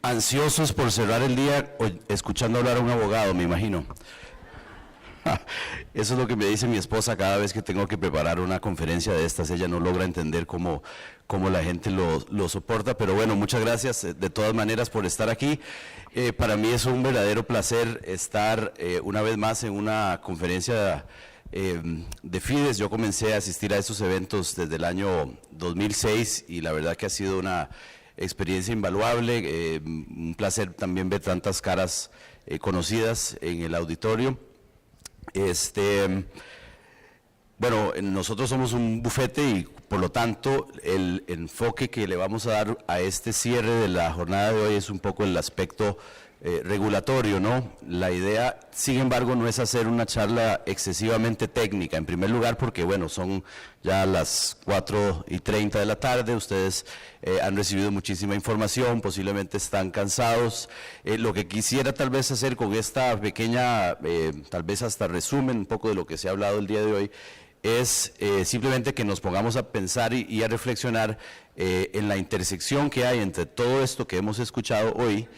Ansiosos por cerrar el día escuchando hablar a un abogado, me imagino. Eso es lo que me dice mi esposa cada vez que tengo que preparar una conferencia de estas. Ella no logra entender cómo la gente lo soporta, pero bueno, muchas gracias de todas maneras por estar aquí. Para mí es un verdadero placer estar una vez más en una conferencia de Fides. Yo comencé a asistir a estos eventos desde el año 2006 y la verdad que ha sido una experiencia invaluable, un placer también ver tantas caras conocidas en el auditorio. Bueno, nosotros somos un bufete y por lo tanto el enfoque que le vamos a dar a este cierre de la jornada de hoy es un poco el aspecto regulatorio, ¿no? La idea, sin embargo, no es hacer una charla excesivamente técnica, en primer lugar porque, bueno, son ya las 4:30 de la tarde, ustedes han recibido muchísima información, posiblemente están cansados. Lo que quisiera tal vez hacer con esta pequeña, tal vez hasta resumen un poco de lo que se ha hablado el día de hoy, es simplemente que nos pongamos a pensar y a reflexionar en la intersección que hay entre todo esto que hemos escuchado hoy,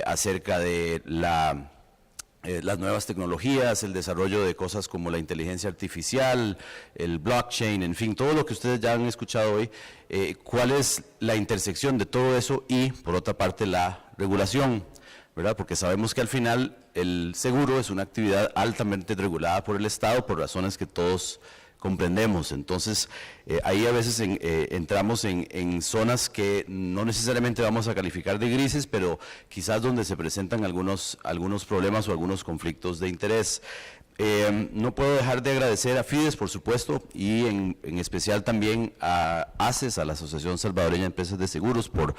acerca de las nuevas tecnologías, el desarrollo de cosas como la inteligencia artificial, el blockchain, en fin, todo lo que ustedes ya han escuchado hoy, cuál es la intersección de todo eso y, por otra parte, la regulación, ¿verdad? Porque sabemos que al final el seguro es una actividad altamente regulada por el Estado por razones que todos comprendemos. Entonces, ahí a veces entramos en zonas que no necesariamente vamos a calificar de grises, pero quizás donde se presentan algunos problemas o algunos conflictos de interés. No puedo dejar de agradecer a Fides, por supuesto, y en especial también a ACES, a la Asociación Salvadoreña de Empresas de Seguros, por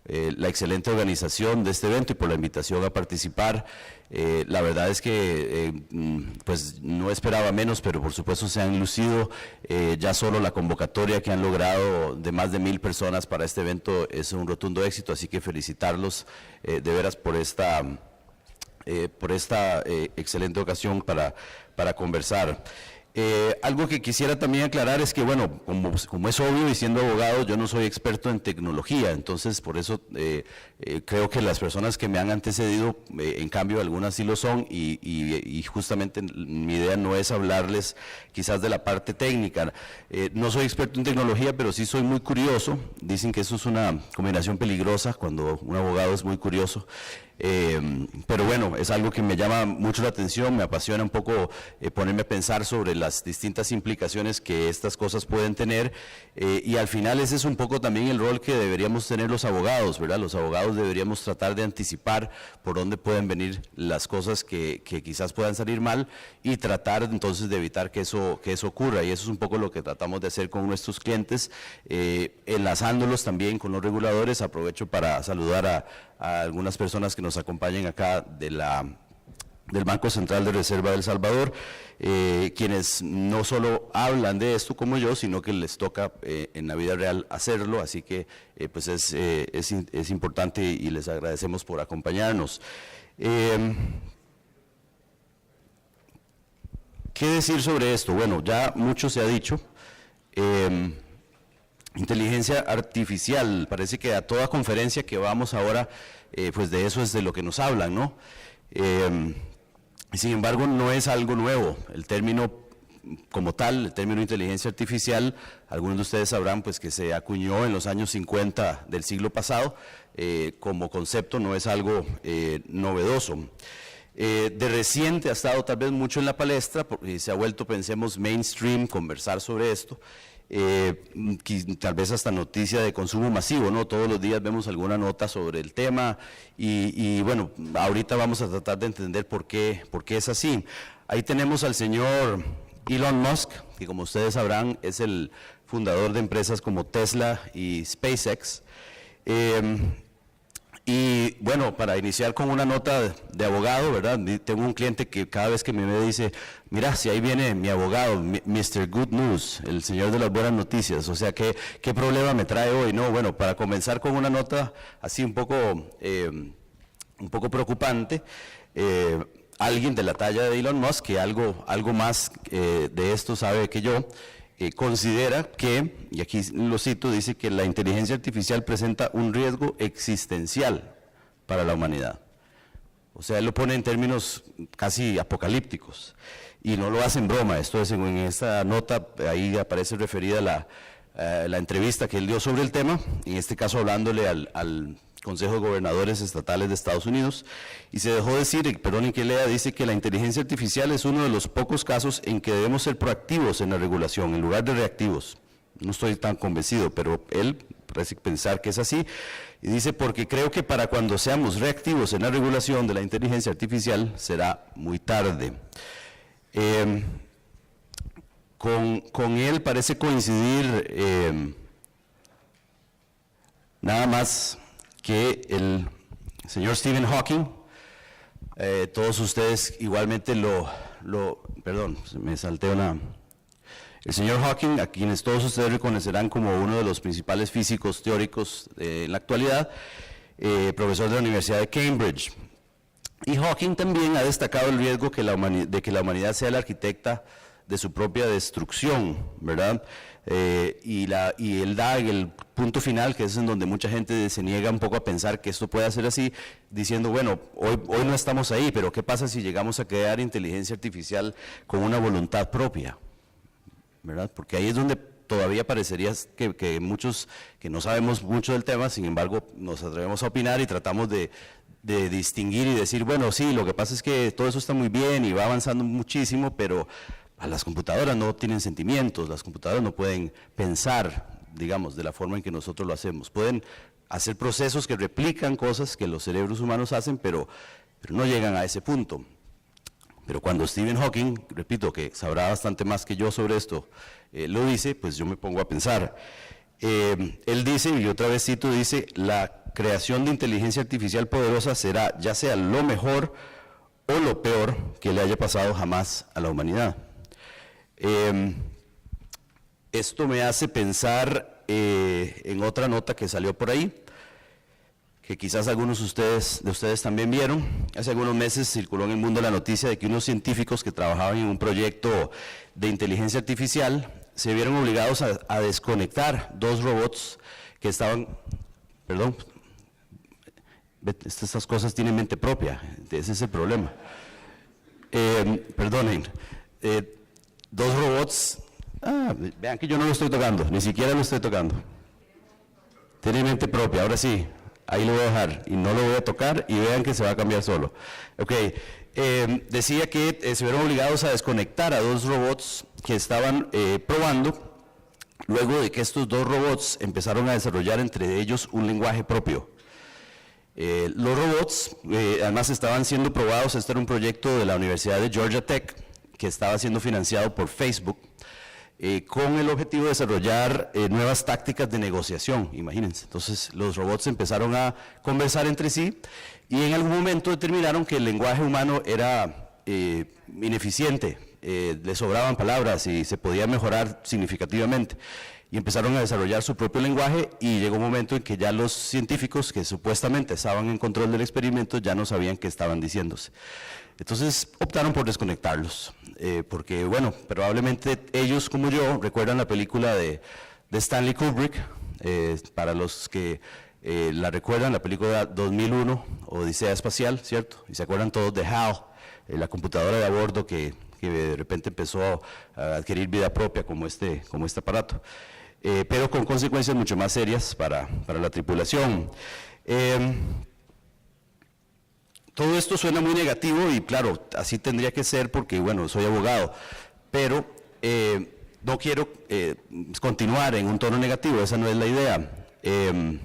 la excelente organización de este evento y por la invitación a participar. La verdad es que pues no esperaba menos, pero por supuesto se han lucido. Ya solo la convocatoria que han logrado de más de 1000 personas para este evento es un rotundo éxito, así que felicitarlos de veras por esta excelente ocasión para conversar. Algo que quisiera también aclarar es que, bueno, como es obvio y siendo abogado, yo no soy experto en tecnología, entonces por eso creo que las personas que me han antecedido, en cambio algunas sí lo son y justamente mi idea no es hablarles quizás de la parte técnica. No soy experto en tecnología, pero sí soy muy curioso. Dicen que eso es una combinación peligrosa cuando un abogado es muy curioso. Pero bueno, es algo que me llama mucho la atención, me apasiona un poco ponerme a pensar sobre las distintas implicaciones que estas cosas pueden tener y al final ese es un poco también el rol que deberíamos tener los abogados, ¿verdad? Los abogados deberíamos tratar de anticipar por dónde pueden venir las cosas que quizás puedan salir mal y tratar entonces de evitar que eso ocurra, y eso es un poco lo que tratamos de hacer con nuestros clientes, enlazándolos también con los reguladores. Aprovecho para saludar a algunas personas que nos acompañan acá del Banco Central de Reserva de El Salvador, quienes no solo hablan de esto como yo, sino que les toca en la vida real hacerlo, así que pues es importante y les agradecemos por acompañarnos. ¿Qué decir sobre esto? Bueno, ya mucho se ha dicho. Inteligencia artificial, parece que a toda conferencia que vamos ahora, pues de eso es de lo que nos hablan, ¿no? Sin embargo, no es algo nuevo. El término como tal, el término inteligencia artificial, algunos de ustedes sabrán pues que se acuñó en los años 50 del siglo pasado, como concepto no es algo novedoso. De reciente ha estado tal vez mucho en la palestra, porque se ha vuelto, pensemos, mainstream conversar sobre esto. Tal vez hasta noticia de consumo masivo, ¿no? Todos los días vemos alguna nota sobre el tema y bueno, ahorita vamos a tratar de entender por qué es así. Ahí tenemos al señor Elon Musk, que como ustedes sabrán es el fundador de empresas como Tesla y SpaceX. Y bueno, para iniciar con una nota de abogado, ¿verdad? Tengo un cliente que cada vez que me ve dice, mira, si ahí viene mi abogado, Mr. Good News, el señor de las buenas noticias, o sea, ¿qué problema me trae hoy? No, bueno, para comenzar con una nota así un poco preocupante, alguien de la talla de Elon Musk, que algo más de esto sabe que yo, considera que, y aquí lo cito, dice que la inteligencia artificial presenta un riesgo existencial para la humanidad. O sea, él lo pone en términos casi apocalípticos. Y no lo hace en broma, esto es en esta nota, ahí aparece referida la entrevista que él dio sobre el tema, en este caso hablándole al Consejo de Gobernadores Estatales de Estados Unidos, y se dejó decir, perdonen que lea, dice que la inteligencia artificial es uno de los pocos casos en que debemos ser proactivos en la regulación, en lugar de reactivos. No estoy tan convencido, pero él parece pensar que es así, y dice, porque creo que para cuando seamos reactivos en la regulación de la inteligencia artificial será muy tarde. Con él parece coincidir nada más que el señor Stephen Hawking. Todos ustedes igualmente perdón, me salté el señor Hawking, a quienes todos ustedes reconocerán como uno de los principales físicos teóricos en la actualidad, profesor de la Universidad de Cambridge. Y Hawking también ha destacado el riesgo de que la humanidad sea la arquitecta de su propia destrucción, ¿verdad? Y él da el punto final, que es en donde mucha gente se niega un poco a pensar que esto pueda ser así, diciendo, bueno, hoy no estamos ahí, pero ¿qué pasa si llegamos a crear inteligencia artificial con una voluntad propia? ¿Verdad? Porque ahí es donde todavía parecería que muchos que no sabemos mucho del tema, sin embargo, nos atrevemos a opinar y tratamos de distinguir y decir, bueno, sí, lo que pasa es que todo eso está muy bien y va avanzando muchísimo, pero las computadoras no tienen sentimientos, las computadoras no pueden pensar, digamos, de la forma en que nosotros lo hacemos. Pueden hacer procesos que replican cosas que los cerebros humanos hacen, pero no llegan a ese punto. Pero cuando Stephen Hawking, repito, que sabrá bastante más que yo sobre esto, lo dice, pues yo me pongo a pensar. Él dice, y otra vez cito, dice, la creación de inteligencia artificial poderosa será ya sea lo mejor o lo peor que le haya pasado jamás a la humanidad. Esto me hace pensar en otra nota que salió por ahí, que quizás algunos de ustedes también vieron. Hace algunos meses circuló en el mundo la noticia de que unos científicos que trabajaban en un proyecto de inteligencia artificial se vieron obligados a desconectar dos robots que estaban, perdón, estas cosas tienen mente propia, ese es el problema. Perdonen, dos robots, vean que yo no lo estoy tocando, ni siquiera lo estoy tocando. Tiene mente propia, ahora sí. Ahí lo voy a dejar y no lo voy a tocar y vean que se va a cambiar solo. Ok, decía que se vieron obligados a desconectar a dos robots que estaban probando, luego de que estos dos robots empezaron a desarrollar entre ellos un lenguaje propio. Los robots además estaban siendo probados, este era un proyecto de la Universidad de Georgia Tech que estaba siendo financiado por Facebook, con el objetivo de desarrollar nuevas tácticas de negociación, imagínense. Entonces los robots empezaron a conversar entre sí y en algún momento determinaron que el lenguaje humano era ineficiente, le sobraban palabras y se podía mejorar significativamente. Y empezaron a desarrollar su propio lenguaje y llegó un momento en que ya los científicos que supuestamente estaban en control del experimento ya no sabían qué estaban diciéndose. Entonces optaron por desconectarlos, porque bueno, probablemente ellos como yo recuerdan la película de Stanley Kubrick, para los que la recuerdan, la película 2001, Odisea Espacial, ¿cierto? Y se acuerdan todos de HAL, la computadora de a bordo que de repente empezó a adquirir vida propia como este aparato, pero con consecuencias mucho más serias para la tripulación. Todo esto suena muy negativo y claro, así tendría que ser porque, bueno, soy abogado, pero no quiero continuar en un tono negativo, esa no es la idea. Ahí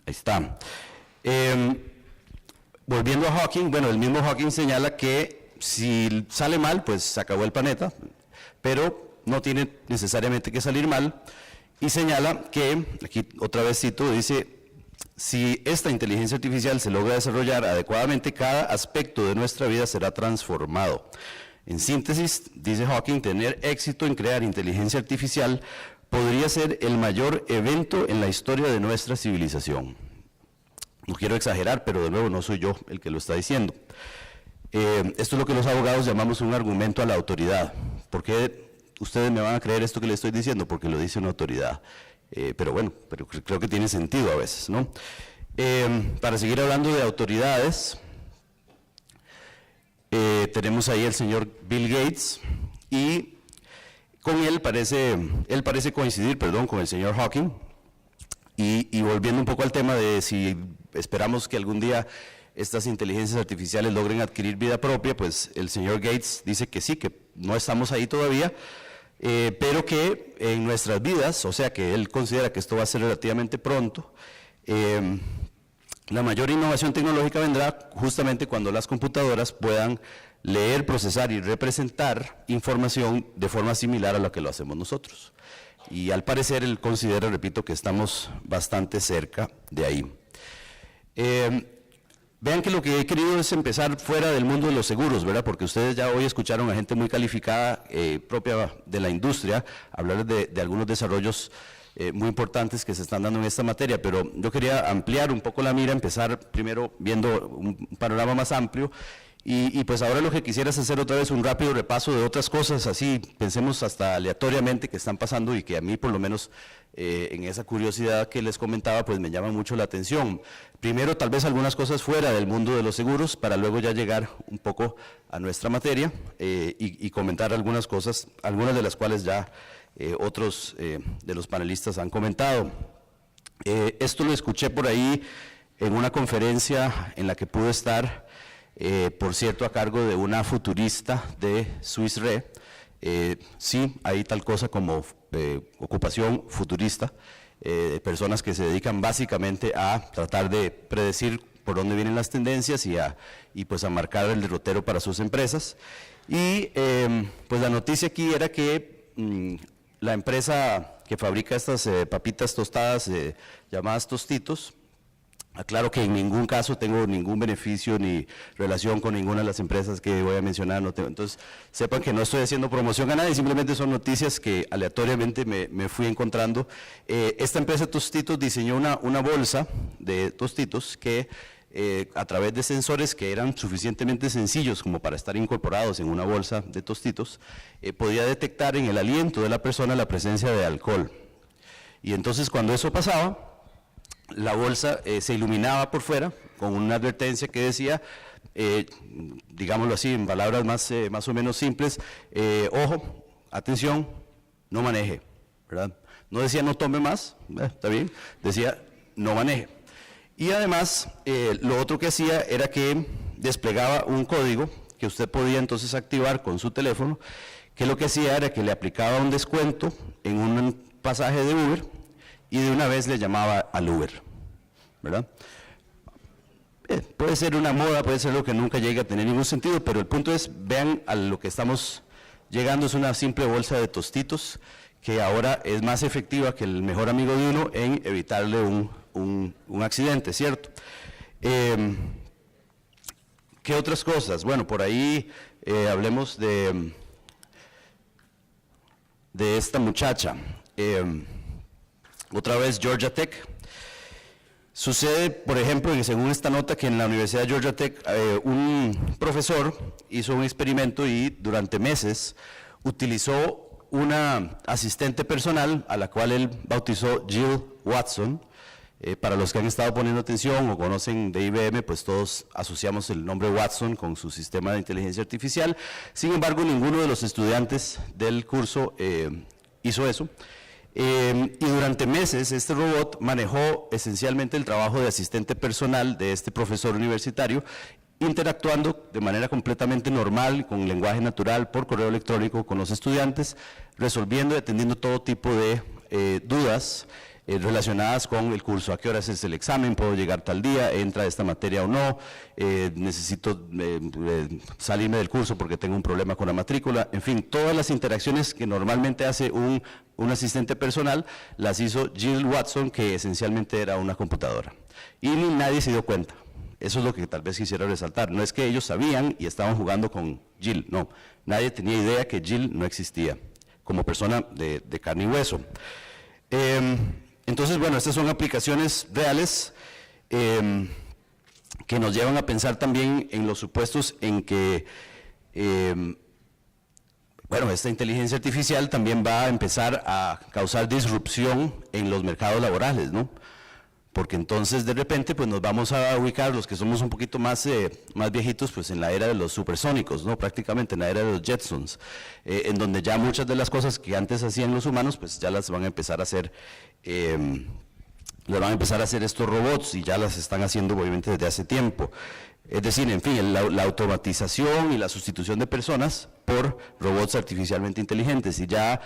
está. Volviendo a Hawking, bueno, el mismo Hawking señala que si sale mal, pues se acabó el planeta, pero no tiene necesariamente que salir mal, y señala que, aquí otra vez cito, dice, si esta inteligencia artificial se logra desarrollar adecuadamente, cada aspecto de nuestra vida será transformado. En síntesis, dice Hawking, tener éxito en crear inteligencia artificial podría ser el mayor evento en la historia de nuestra civilización. No quiero exagerar, pero de nuevo no soy yo el que lo está diciendo. Esto es lo que los abogados llamamos un argumento a la autoridad. ¿Por qué ustedes me van a creer esto que les estoy diciendo? Porque lo dice una autoridad. pero bueno, pero creo que tiene sentido a veces, ¿no? Para seguir hablando de autoridades, tenemos ahí el señor Bill Gates, y con él parece coincidir, con el señor Hawking, y volviendo un poco al tema de si esperamos que algún día estas inteligencias artificiales logren adquirir vida propia, pues el señor Gates dice que sí, que no estamos ahí todavía, pero que en nuestras vidas, o sea que él considera que esto va a ser relativamente pronto. La mayor innovación tecnológica vendrá justamente cuando las computadoras puedan leer, procesar y representar información de forma similar a lo que lo hacemos nosotros. Y al parecer él considera, repito, que estamos bastante cerca de ahí. Vean que lo que he querido es empezar fuera del mundo de los seguros, ¿verdad? Porque ustedes ya hoy escucharon a gente muy calificada, propia de la industria, hablar de algunos desarrollos muy importantes que se están dando en esta materia, pero yo quería ampliar un poco la mira, empezar primero viendo un panorama más amplio, y pues ahora lo que quisiera es hacer otra vez un rápido repaso de otras cosas, así pensemos hasta aleatoriamente que están pasando y que a mí por lo menos en esa curiosidad que les comentaba pues me llama mucho la atención. Primero tal vez algunas cosas fuera del mundo de los seguros para luego ya llegar un poco a nuestra materia y comentar algunas cosas, algunas de las cuales ya otros de los panelistas han comentado. Esto lo escuché por ahí en una conferencia en la que pude estar, por cierto, a cargo de una futurista de Swiss Re. Sí, hay tal cosa como ocupación futurista, personas que se dedican básicamente a tratar de predecir por dónde vienen las tendencias y pues a marcar el derrotero para sus empresas. Y pues la noticia aquí era que la empresa que fabrica estas papitas tostadas llamadas Tostitos, aclaro que en ningún caso tengo ningún beneficio ni relación con ninguna de las empresas que voy a mencionar, no tengo, entonces sepan que no estoy haciendo promoción a nadie, simplemente son noticias que aleatoriamente me fui encontrando. Esta empresa Tostitos diseñó una bolsa de Tostitos que a través de sensores que eran suficientemente sencillos como para estar incorporados en una bolsa de Tostitos, podía detectar en el aliento de la persona la presencia de alcohol. Y entonces cuando eso pasaba, la bolsa se iluminaba por fuera con una advertencia que decía, digámoslo así en palabras más o menos simples, ojo, atención, no maneje, ¿verdad? No decía no tome más, está bien, decía no maneje. Y además, lo otro que hacía era que desplegaba un código que usted podía entonces activar con su teléfono, que lo que hacía era que le aplicaba un descuento en un pasaje de Uber y de una vez le llamaba al Uber, ¿verdad? Puede ser una moda, puede ser algo que nunca llegue a tener ningún sentido, pero el punto es, vean a lo que estamos llegando, es una simple bolsa de Tostitos que ahora es más efectiva que el mejor amigo de uno en evitarle un accidente, ¿cierto? ¿Qué otras cosas? Bueno, por ahí hablemos de esta muchacha. Otra vez Georgia Tech. Sucede, por ejemplo, según esta nota, que en la Universidad de Georgia Tech un profesor hizo un experimento y durante meses utilizó una asistente personal a la cual él bautizó Jill Watson. Para los que han estado poniendo atención o conocen de IBM, pues todos asociamos el nombre Watson con su sistema de inteligencia artificial. Sin embargo, ninguno de los estudiantes del curso hizo eso. Y durante meses este robot manejó esencialmente el trabajo de asistente personal de este profesor universitario, interactuando de manera completamente normal, con lenguaje natural, por correo electrónico con los estudiantes, resolviendo y atendiendo todo tipo de dudas relacionadas con el curso. ¿A qué horas es el examen? ¿Puedo llegar tal día? ¿Entra esta materia o no? ¿Necesito salirme del curso porque tengo un problema con la matrícula? En fin, todas las interacciones que normalmente hace un asistente personal, las hizo Jill Watson, que esencialmente era una computadora. Y nadie se dio cuenta. Eso es lo que tal vez quisiera resaltar. No es que ellos sabían y estaban jugando con Jill, no. Nadie tenía idea que Jill no existía como persona de carne y hueso. Entonces, bueno, estas son aplicaciones reales que nos llevan a pensar también en los supuestos en que Bueno, esta inteligencia artificial también va a empezar a causar disrupción en los mercados laborales, ¿no? Porque entonces de repente pues nos vamos a ubicar los que somos un poquito más viejitos pues en la era de los supersónicos, ¿no? Prácticamente en la era de los Jetsons, en donde ya muchas de las cosas que antes hacían los humanos pues ya las van a empezar a hacer, estos robots, y ya las están haciendo obviamente desde hace tiempo. Es decir, en fin, la automatización y la sustitución de personas por robots artificialmente inteligentes. Y ya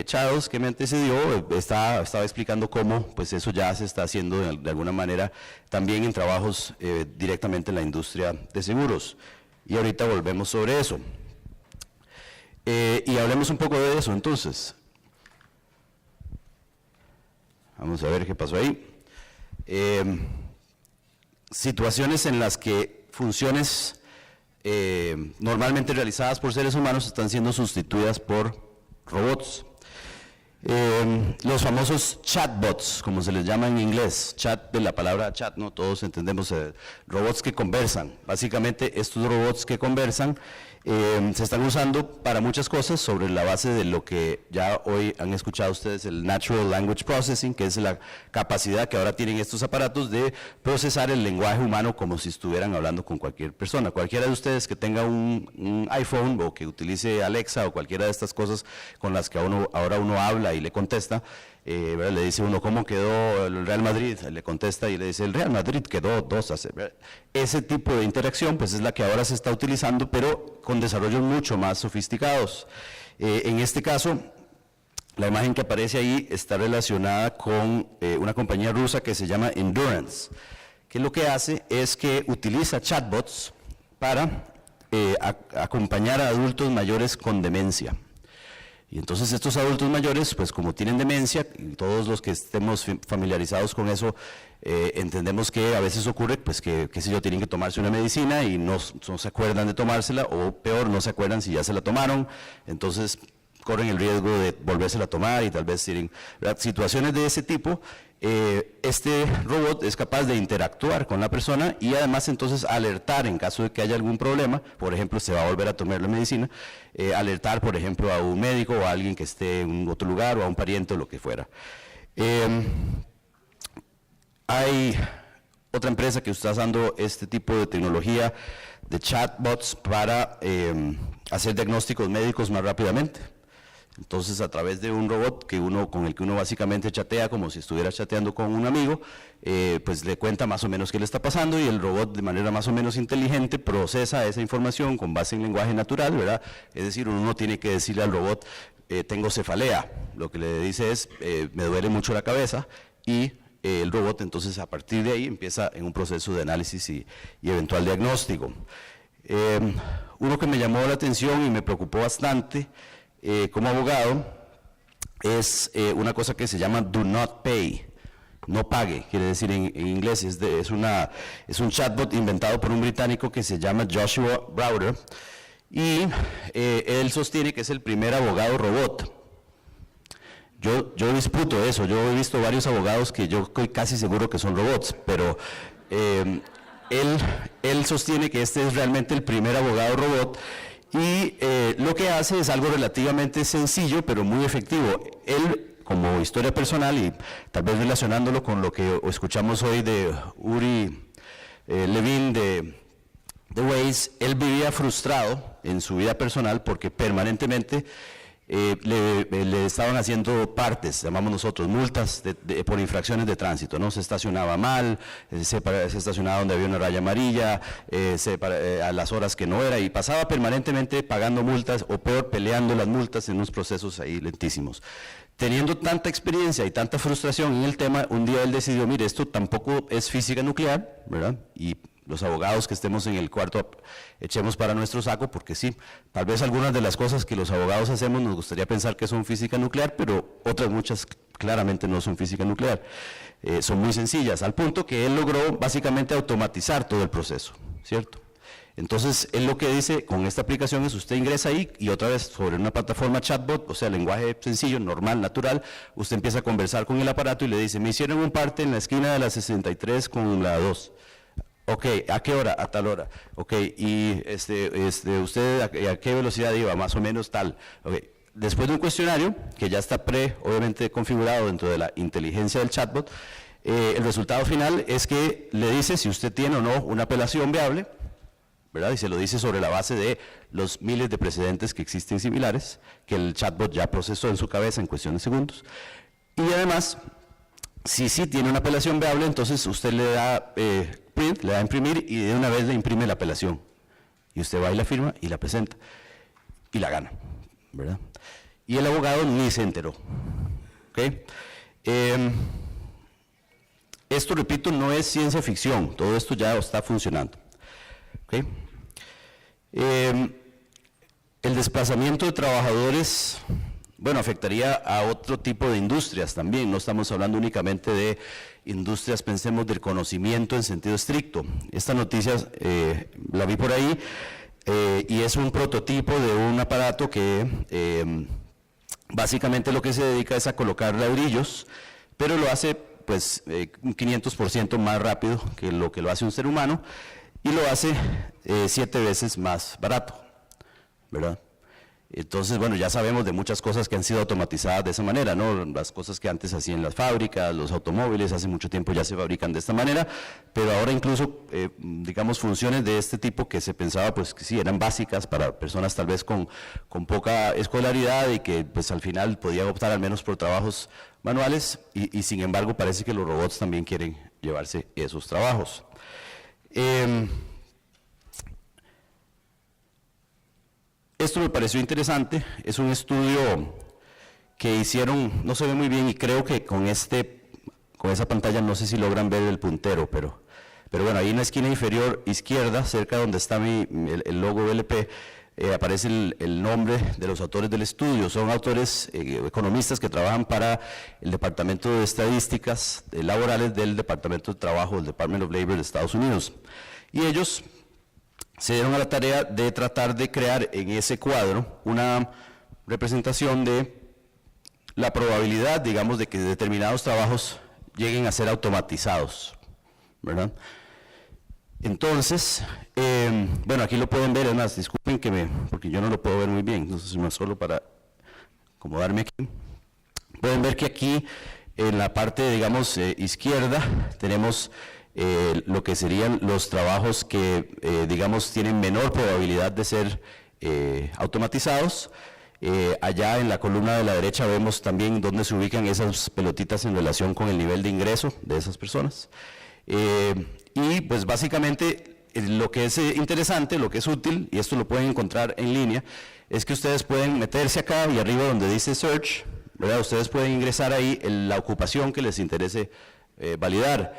Charles, que me antecedió, estaba explicando cómo pues eso ya se está haciendo de alguna manera también en trabajos directamente en la industria de seguros. Y ahorita volvemos sobre eso. Y hablemos un poco de eso entonces. Vamos a ver qué pasó ahí. Situaciones en las que funciones normalmente realizadas por seres humanos están siendo sustituidas por robots. Los famosos chatbots, como se les llama en inglés, chat de la palabra chat, ¿no? Todos entendemos, robots que conversan. Básicamente estos robots que conversan se están usando para muchas cosas sobre la base de lo que ya hoy han escuchado ustedes, el Natural Language Processing, que es la capacidad que ahora tienen estos aparatos de procesar el lenguaje humano como si estuvieran hablando con cualquier persona. Cualquiera de ustedes que tenga un iPhone o que utilice Alexa o cualquiera de estas cosas con las que ahora uno habla y le contesta, le dice uno, ¿cómo quedó el Real Madrid? Le contesta y le dice, el Real Madrid quedó 2-0. Ese tipo de interacción pues es la que ahora se está utilizando, pero con desarrollos mucho más sofisticados. En este caso, la imagen que aparece ahí está relacionada con una compañía rusa que se llama Endurance, que lo que hace es que utiliza chatbots para acompañar a adultos mayores con demencia. Y entonces estos adultos mayores, pues como tienen demencia, y todos los que estemos familiarizados con eso, entendemos que a veces ocurre, pues que, qué sé yo, tienen que tomarse una medicina y no se acuerdan de tomársela, o peor, no se acuerdan si ya se la tomaron, entonces corren el riesgo de volvérsela a tomar y tal vez tienen situaciones de ese tipo. Este robot es capaz de interactuar con la persona y además entonces alertar en caso de que haya algún problema, por ejemplo, se va a volver a tomar la medicina, alertar, por ejemplo, a un médico o a alguien que esté en otro lugar o a un pariente o lo que fuera. Hay otra empresa que está usando este tipo de tecnología de chatbots para hacer diagnósticos médicos más rápidamente. Entonces, a través de un robot con el que uno básicamente chatea como si estuviera chateando con un amigo, pues le cuenta más o menos qué le está pasando y el robot de manera más o menos inteligente procesa esa información con base en lenguaje natural, ¿verdad? Es decir, uno no tiene que decirle al robot, tengo cefalea, lo que le dice es, me duele mucho la cabeza, y el robot entonces a partir de ahí empieza en un proceso de análisis y eventual diagnóstico. Uno que me llamó la atención y me preocupó bastante, como abogado, es una cosa que se llama do not pay, no pague, quiere decir en inglés, es un chatbot inventado por un británico que se llama Joshua Browder, y él sostiene que es el primer abogado robot. Yo disputo eso, yo he visto varios abogados que yo estoy casi seguro que son robots, pero él sostiene que este es realmente el primer abogado robot. Y lo que hace es algo relativamente sencillo, pero muy efectivo. Él, como historia personal, y tal vez relacionándolo con lo que escuchamos hoy de Uri Levin de Waze, él vivía frustrado en su vida personal porque permanentemente le estaban haciendo partes, llamamos nosotros, multas por infracciones de tránsito, ¿no? Se estacionaba mal, se estacionaba donde había una raya amarilla, a las horas que no era, y pasaba permanentemente pagando multas, o peor, peleando las multas en unos procesos ahí lentísimos. Teniendo tanta experiencia y tanta frustración en el tema, un día él decidió, mire, esto tampoco es física nuclear, ¿verdad? Y los abogados que estemos en el cuarto echemos para nuestro saco, porque sí, tal vez algunas de las cosas que los abogados hacemos nos gustaría pensar que son física nuclear, pero otras muchas claramente no son física nuclear. Son muy sencillas, al punto que él logró básicamente automatizar todo el proceso, ¿cierto? Entonces, él lo que dice con esta aplicación es, usted ingresa ahí y otra vez sobre una plataforma chatbot, o sea, lenguaje sencillo, normal, natural, usted empieza a conversar con el aparato y le dice, me hicieron un parte en la esquina de la 63 con la 2. Ok, ¿a qué hora? A tal hora. Ok, y ¿usted a qué velocidad iba? Más o menos tal. Ok, después de un cuestionario, que ya está obviamente configurado dentro de la inteligencia del chatbot, el resultado final es que le dice si usted tiene o no una apelación viable, ¿verdad? Y se lo dice sobre la base de los miles de precedentes que existen similares, que el chatbot ya procesó en su cabeza en cuestión de segundos. Y además, si sí tiene una apelación viable, entonces usted le da print, le da imprimir y de una vez le imprime la apelación. Y usted va y la firma y la presenta. Y la gana, ¿verdad? Y el abogado ni se enteró. ¿Okay? Esto, repito, no es ciencia ficción. Todo esto ya está funcionando. ¿Okay? El desplazamiento de trabajadores, bueno, afectaría a otro tipo de industrias también. No estamos hablando únicamente de industrias, pensemos, del conocimiento en sentido estricto. Esta noticia la vi por ahí y es un prototipo de un aparato que básicamente lo que se dedica es a colocar ladrillos, pero lo hace pues un 500% más rápido que lo hace un ser humano y lo hace 7 veces más barato, ¿verdad? Entonces, bueno, ya sabemos de muchas cosas que han sido automatizadas de esa manera, ¿no? Las cosas que antes hacían las fábricas, los automóviles, hace mucho tiempo ya se fabrican de esta manera, pero ahora incluso, digamos, funciones de este tipo que se pensaba, pues, que sí, eran básicas para personas tal vez con poca escolaridad y que, pues, al final podían optar al menos por trabajos manuales y sin embargo, parece que los robots también quieren llevarse esos trabajos. Esto me pareció interesante, es un estudio que hicieron, no se ve muy bien y creo que con esa pantalla no sé si logran ver el puntero, pero bueno, ahí en la esquina inferior izquierda, cerca donde está el logo VLP, aparece el nombre de los autores del estudio. Son autores, economistas que trabajan para el Departamento de Estadísticas Laborales del Departamento de Trabajo, del Department of Labor de Estados Unidos. Y ellos se dieron a la tarea de tratar de crear en ese cuadro una representación de la probabilidad, digamos, de que determinados trabajos lleguen a ser automatizados, ¿verdad? Entonces, bueno, aquí lo pueden ver, además, disculpen porque yo no lo puedo ver muy bien, entonces no es solo para acomodarme aquí. Pueden ver que aquí, en la parte, digamos, izquierda, tenemos lo que serían los trabajos que, digamos, tienen menor probabilidad de ser automatizados. Allá en la columna de la derecha vemos también dónde se ubican esas pelotitas en relación con el nivel de ingreso de esas personas. Y pues básicamente lo que es interesante, lo que es útil, y esto lo pueden encontrar en línea, es que ustedes pueden meterse acá y arriba donde dice Search, ¿verdad? Ustedes pueden ingresar ahí en la ocupación que les interese validar.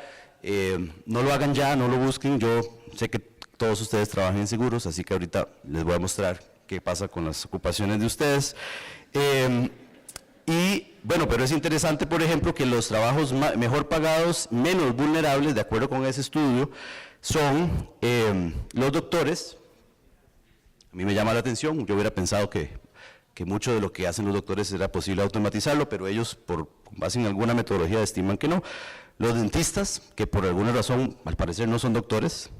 No lo hagan ya, no lo busquen, yo sé que todos ustedes trabajan en seguros, así que ahorita les voy a mostrar qué pasa con las ocupaciones de ustedes. Y bueno, pero es interesante, por ejemplo, que los trabajos mejor pagados, menos vulnerables, de acuerdo con ese estudio, son los doctores. A mí me llama la atención, yo hubiera pensado que mucho de lo que hacen los doctores era posible automatizarlo, pero ellos, con base en alguna metodología, estiman que no. Los dentistas, que por alguna razón, al parecer, no son doctores,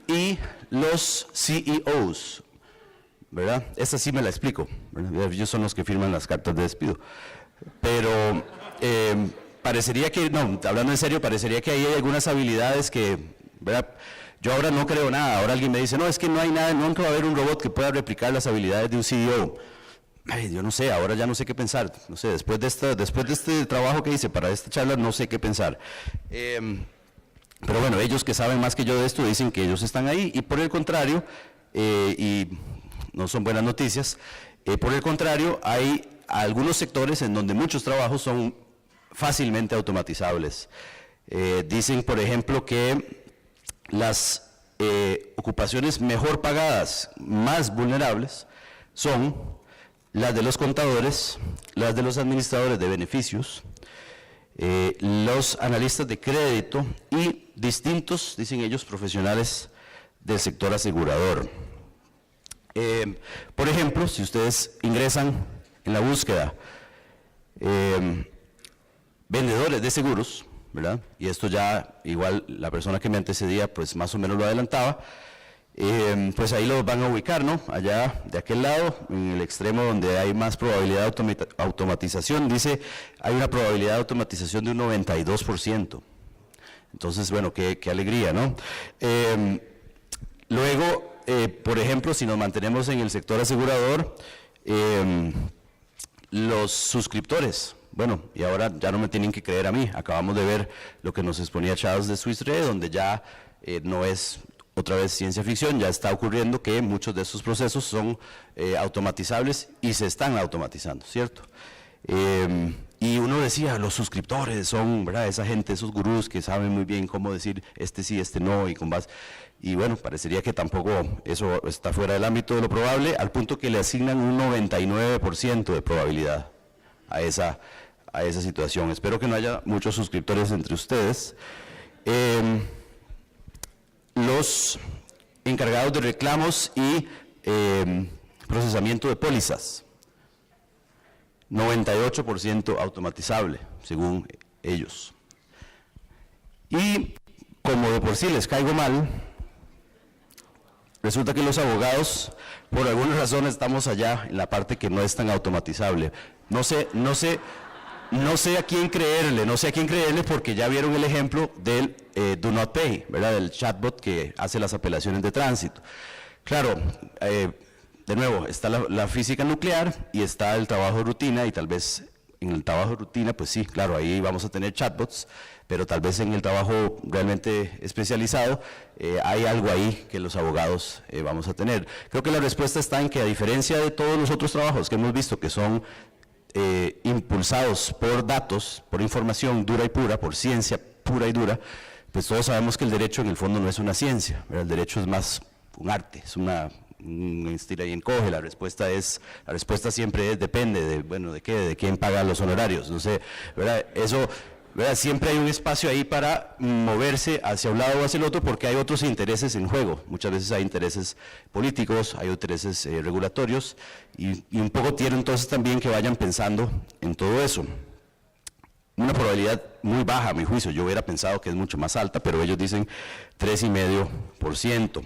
y los CEOs, ¿verdad? Esta sí me la explico, ¿verdad? Ellos son los que firman las cartas de despido. Pero parecería que, no, hablando en serio, parecería que ahí hay algunas habilidades que, ¿verdad? Yo ahora no creo nada, ahora alguien me dice, no, es que no hay nada, nunca va a haber un robot que pueda replicar las habilidades de un CEO. Ay, yo no sé, ahora ya no sé qué pensar, no sé, después de este trabajo que hice para esta charla, no sé qué pensar. Pero bueno, ellos que saben más que yo de esto dicen que ellos están ahí, y por el contrario, y no son buenas noticias, por el contrario, hay algunos sectores en donde muchos trabajos son fácilmente automatizables. Dicen, por ejemplo, que las ocupaciones mejor pagadas, más vulnerables, son las de los contadores, las de los administradores de beneficios, los analistas de crédito y distintos, dicen ellos, profesionales del sector asegurador. Por ejemplo, si ustedes ingresan en la búsqueda vendedores de seguros, ¿verdad? Y esto ya, igual la persona que me antecedía, pues más o menos lo adelantaba. Pues ahí los van a ubicar, ¿no? Allá de aquel lado, en el extremo donde hay más probabilidad de automatización, dice, hay una probabilidad de automatización de un 92%. Entonces, bueno, qué alegría, ¿no? Luego, por ejemplo, si nos mantenemos en el sector asegurador, los suscriptores, bueno, y ahora ya no me tienen que creer a mí, acabamos de ver lo que nos exponía Charles de Swiss Re, donde ya no es otra vez ciencia ficción, ya está ocurriendo que muchos de estos procesos son automatizables y se están automatizando, ¿cierto? Y uno decía, los suscriptores son, ¿verdad?, esa gente, esos gurús que saben muy bien cómo decir este sí, este no, y con base. Y bueno, parecería que tampoco eso está fuera del ámbito de lo probable, al punto que le asignan un 99% de probabilidad a esa situación. Espero que no haya muchos suscriptores entre ustedes. Los encargados de reclamos y procesamiento de pólizas, 98% automatizable, según ellos. Y como de por sí les caigo mal, resulta que los abogados, por alguna razón, estamos allá en la parte que no es tan automatizable. No sé a quién creerle, porque ya vieron el ejemplo del Do Not Pay, ¿verdad?, del chatbot que hace las apelaciones de tránsito. Claro, de nuevo, está la física nuclear y está el trabajo de rutina, y tal vez en el trabajo de rutina, pues sí, claro, ahí vamos a tener chatbots, pero tal vez en el trabajo realmente especializado hay algo ahí que los abogados vamos a tener. Creo que la respuesta está en que, a diferencia de todos los otros trabajos que hemos visto que son impulsados por datos, por información dura y pura, por ciencia pura y dura, pues todos sabemos que el derecho en el fondo no es una ciencia, ¿verdad? El derecho es más un arte, es un estira y encoge. La respuesta siempre es, depende de, bueno, de quién paga los honorarios, no sé, ¿verdad? Eso, ¿verdad? Siempre hay un espacio ahí para moverse hacia un lado o hacia el otro, porque hay otros intereses en juego. Muchas veces hay intereses políticos, hay intereses regulatorios, y un poco quiero entonces también que vayan pensando en todo eso. Una probabilidad muy baja, a mi juicio, yo hubiera pensado que es mucho más alta, pero ellos dicen 3,5%.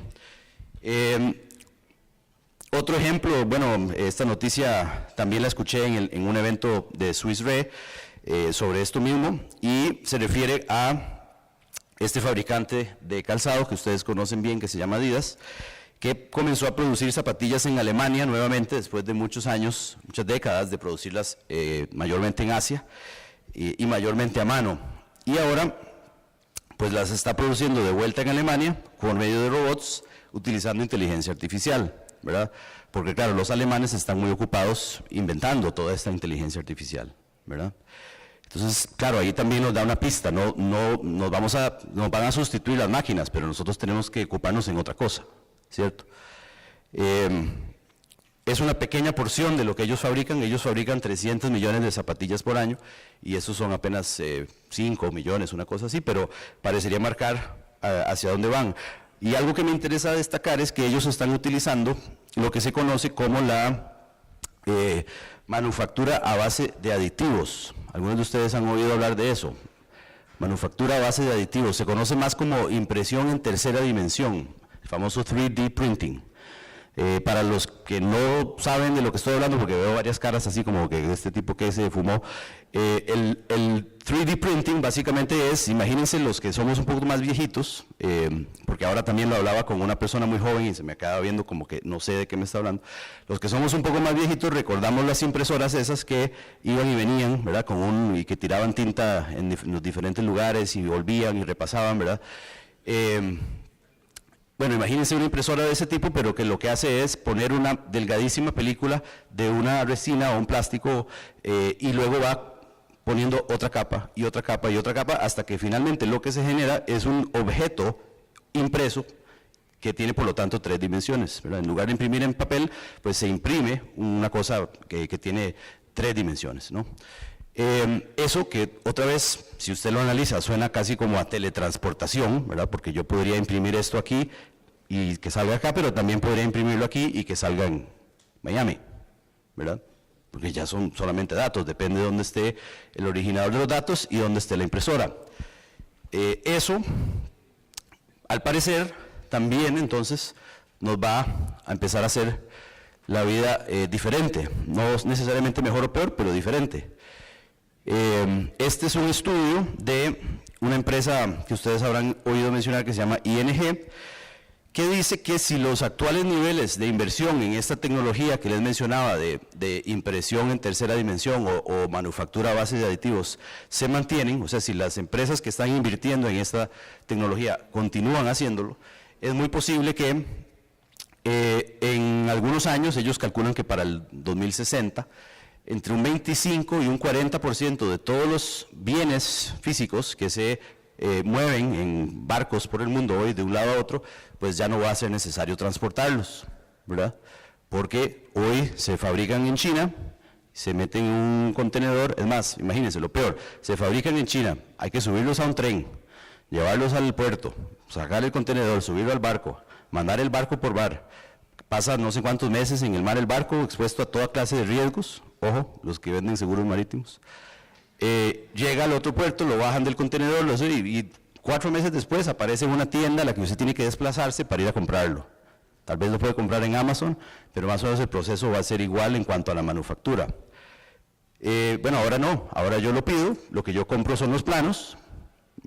Otro ejemplo, bueno, esta noticia también la escuché en un evento de Swiss Re sobre esto mismo, y se refiere a este fabricante de calzado que ustedes conocen bien, que se llama Adidas, que comenzó a producir zapatillas en Alemania nuevamente, después de muchos años, muchas décadas de producirlas mayormente en Asia y mayormente a mano. Y ahora, pues las está produciendo de vuelta en Alemania por medio de robots, utilizando inteligencia artificial, ¿verdad? Porque claro, los alemanes están muy ocupados inventando toda esta inteligencia artificial, ¿verdad? Entonces, claro, ahí también nos da una pista, no nos van a sustituir las máquinas, pero nosotros tenemos que ocuparnos en otra cosa, ¿cierto? Es una pequeña porción de lo que ellos fabrican 300 millones de zapatillas por año, y esos son apenas 5 millones, una cosa así, pero parecería marcar hacia dónde van. Y algo que me interesa destacar es que ellos están utilizando lo que se conoce como la manufactura a base de aditivos. Algunos de ustedes han oído hablar de eso. Manufactura a base de aditivos, se conoce más como impresión en tercera dimensión, el famoso 3D printing. Para los que no saben de lo que estoy hablando, porque veo varias caras así como que de este tipo que se fumó, el 3D printing básicamente es, imagínense los que somos un poco más viejitos, porque ahora también lo hablaba con una persona muy joven y se me acaba viendo como que no sé de qué me está hablando. Los que somos un poco más viejitos recordamos las impresoras esas que iban y venían, ¿verdad? Y que tiraban tinta en los diferentes lugares y volvían y repasaban, ¿verdad? Bueno, imagínense una impresora de ese tipo, pero que lo que hace es poner una delgadísima película de una resina o un plástico y luego va poniendo otra capa y otra capa y otra capa, hasta que finalmente lo que se genera es un objeto impreso que tiene por lo tanto 3 dimensiones, ¿verdad? En lugar de imprimir en papel, pues se imprime una cosa que tiene 3 dimensiones, ¿no? Eso que otra vez, si usted lo analiza, suena casi como a teletransportación, ¿verdad? Porque yo podría imprimir esto aquí y que salga acá, pero también podría imprimirlo aquí y que salga en Miami, ¿verdad? Porque ya son solamente datos, depende de dónde esté el originador de los datos y dónde esté la impresora. Eso, al parecer, también entonces nos va a empezar a hacer la vida diferente, no necesariamente mejor o peor, pero diferente. Este es un estudio de una empresa que ustedes habrán oído mencionar que se llama ING, que dice que si los actuales niveles de inversión en esta tecnología que les mencionaba de impresión en tercera dimensión o manufactura a base de aditivos se mantienen, o sea, si las empresas que están invirtiendo en esta tecnología continúan haciéndolo, es muy posible que en algunos años, ellos calculan que para el 2060, entre un 25 y un 40% de todos los bienes físicos que se mueven en barcos por el mundo hoy de un lado a otro, pues ya no va a ser necesario transportarlos, ¿verdad? Porque hoy se fabrican en China, se meten en un contenedor, es más, imagínense, lo peor, se fabrican en China, hay que subirlos a un tren, llevarlos al puerto, sacar el contenedor, subirlo al barco, mandar el barco por mar, pasa no sé cuántos meses en el mar el barco, expuesto a toda clase de riesgos, ojo, los que venden seguros marítimos, llega al otro puerto, lo bajan del contenedor, y 4 meses después aparece una tienda a la que usted tiene que desplazarse para ir a comprarlo. Tal vez lo puede comprar en Amazon, pero más o menos el proceso va a ser igual en cuanto a la manufactura. Bueno, ahora no, ahora yo lo pido, lo que yo compro son los planos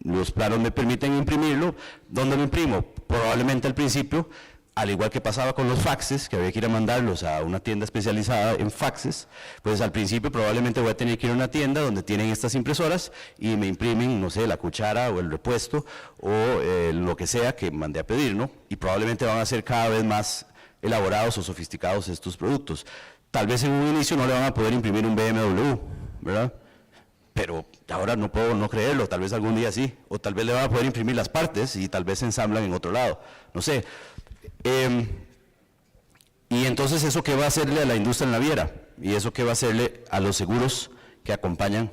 me permiten imprimirlo. ¿Dónde lo imprimo? Probablemente al principio, al igual que pasaba con los faxes, que había que ir a mandarlos a una tienda especializada en faxes, pues al principio probablemente voy a tener que ir a una tienda donde tienen estas impresoras y me imprimen, no sé, la cuchara o el repuesto o lo que sea que mandé a pedir, ¿no? Y probablemente van a ser cada vez más elaborados o sofisticados estos productos. Tal vez en un inicio no le van a poder imprimir un BMW, ¿verdad? Pero ahora no puedo no creerlo, tal vez algún día sí, o tal vez le van a poder imprimir las partes y tal vez se ensamblan en otro lado, no sé. Y entonces, ¿eso qué va a hacerle a la industria naviera? Y eso qué va a hacerle a los seguros que acompañan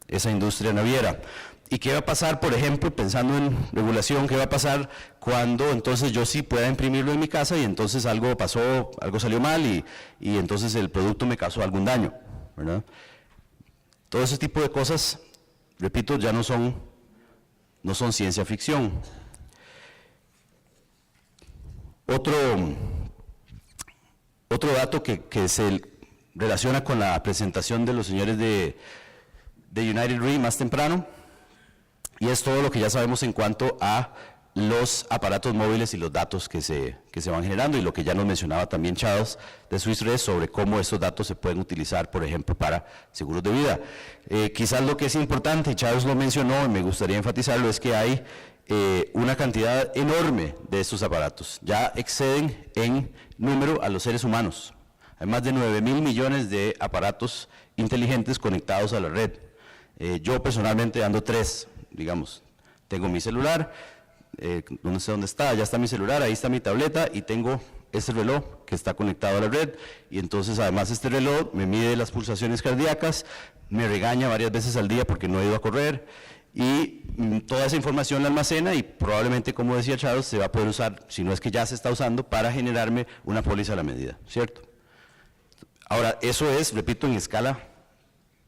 esa industria naviera. ¿Y qué va a pasar, por ejemplo, pensando en regulación, qué va a pasar cuando entonces yo sí pueda imprimirlo en mi casa y entonces algo pasó, algo salió mal y entonces el producto me causó algún daño, ¿verdad? Todo ese tipo de cosas, repito, ya no son ciencia ficción. Otro dato que se relaciona con la presentación de los señores de United Re más temprano, y es todo lo que ya sabemos en cuanto a los aparatos móviles y los datos que se van generando, y lo que ya nos mencionaba también Charles de Swiss Re sobre cómo estos datos se pueden utilizar, por ejemplo, para seguros de vida. Quizás lo que es importante, y Charles lo mencionó y me gustaría enfatizarlo, es que hay una cantidad enorme de estos aparatos, ya exceden en número a los seres humanos. Hay más de 9.000 millones de aparatos inteligentes conectados a la red. Yo personalmente ando 3, digamos, tengo mi celular, no sé dónde está, ya está mi celular, ahí está mi tableta y tengo este reloj que está conectado a la red, y entonces además este reloj me mide las pulsaciones cardíacas, me regaña varias veces al día porque no he ido a correr, y toda esa información la almacena y probablemente, como decía Charles, se va a poder usar, si no es que ya se está usando, para generarme una póliza a la medida, ¿cierto? Ahora, eso es, repito, en escala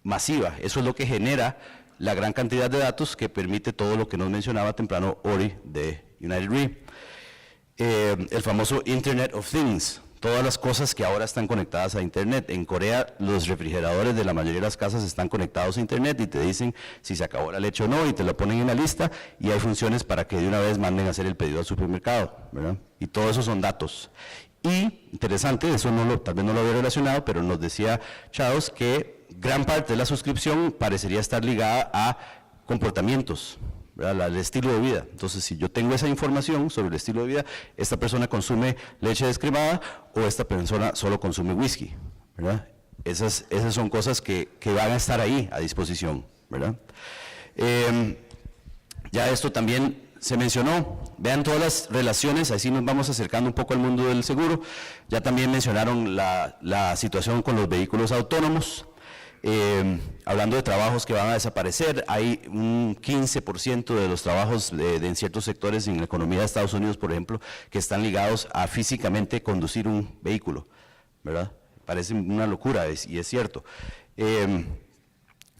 masiva, eso es lo que genera la gran cantidad de datos que permite todo lo que nos mencionaba temprano Ori de United Re. El famoso Internet of Things, todas las cosas que ahora están conectadas a Internet. En Corea los refrigeradores de la mayoría de las casas están conectados a Internet y te dicen si se acabó la leche o no, y te lo ponen en la lista, y hay funciones para que de una vez manden a hacer el pedido al supermercado, ¿verdad? Y todo eso son datos. Y, interesante, eso tal vez no lo había relacionado, pero nos decía Charles que gran parte de la suscripción parecería estar ligada a comportamientos, ¿verdad? Al estilo de vida. Entonces, si yo tengo esa información sobre el estilo de vida, esta persona consume leche descremada o esta persona solo consume whisky, ¿verdad? Esas son cosas que van a estar ahí a disposición, ¿verdad? Ya esto también se mencionó, vean todas las relaciones, así nos vamos acercando un poco al mundo del seguro. Ya también mencionaron la situación con los vehículos autónomos. Hablando de trabajos que van a desaparecer, hay un 15% de los trabajos en ciertos sectores en la economía de Estados Unidos, por ejemplo, que están ligados a físicamente conducir un vehículo, ¿verdad? Parece una locura, y es cierto.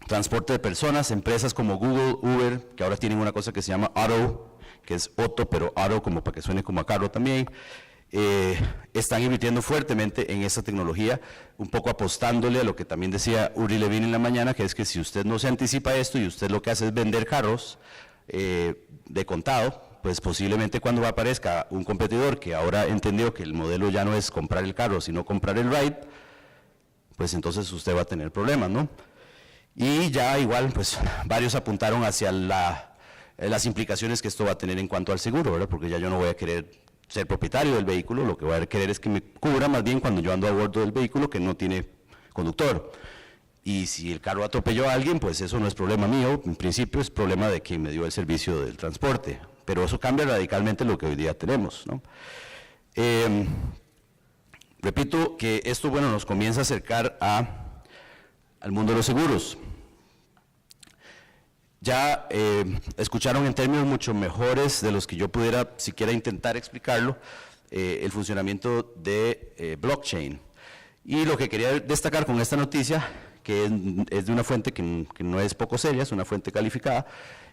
transporte de personas, empresas como Google, Uber, que ahora tienen una cosa que se llama Auto, que es Otto, pero Auto como para que suene como a carro también, están invirtiendo fuertemente en esta tecnología, un poco apostándole a lo que también decía Uri Levin en la mañana, que es que si usted no se anticipa a esto y usted lo que hace es vender carros de contado, pues posiblemente cuando aparezca un competidor que ahora entendió que el modelo ya no es comprar el carro, sino comprar el ride, pues entonces usted va a tener problemas, ¿no? Y ya igual, pues varios apuntaron hacia las implicaciones que esto va a tener en cuanto al seguro, ¿verdad? Porque ya yo no voy a querer ser propietario del vehículo, lo que voy a querer es que me cubra más bien cuando yo ando a bordo del vehículo que no tiene conductor. Y si el carro atropelló a alguien, pues eso no es problema mío, en principio es problema de quien me dio el servicio del transporte, pero eso cambia radicalmente lo que hoy día tenemos, ¿no? Repito que esto, bueno, nos comienza a acercar al mundo de los seguros. Ya escucharon en términos mucho mejores de los que yo pudiera siquiera intentar explicarlo, el funcionamiento de blockchain. Y lo que quería destacar con esta noticia, que es de una fuente que no es poco seria, es una fuente calificada,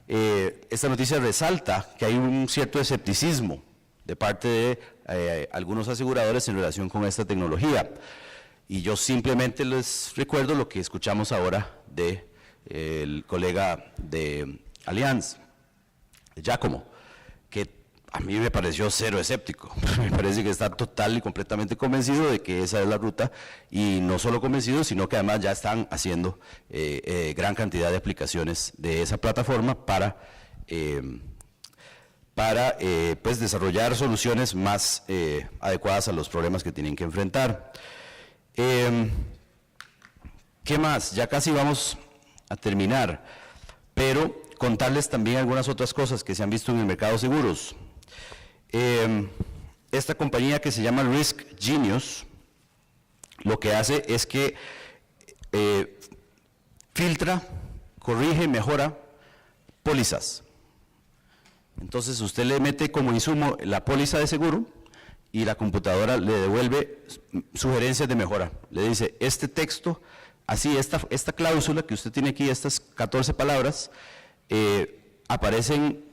esta noticia resalta que hay un cierto escepticismo de parte de algunos aseguradores en relación con esta tecnología. Y yo simplemente les recuerdo lo que escuchamos ahora de el colega de Allianz, Giacomo, que a mí me pareció cero escéptico, me parece que está total y completamente convencido de que esa es la ruta, y no solo convencido, sino que además ya están haciendo gran cantidad de aplicaciones de esa plataforma para pues desarrollar soluciones más adecuadas a los problemas que tienen que enfrentar. ¿Qué más? Ya casi vamos a terminar, pero contarles también algunas otras cosas que se han visto en el mercado de seguros. Esta compañía que se llama Risk Genius, lo que hace es que filtra, corrige, mejora pólizas. Entonces usted le mete como insumo la póliza de seguro y la computadora le devuelve sugerencias de mejora. Le dice, este texto, así, esta cláusula que usted tiene aquí, estas 14 palabras, aparecen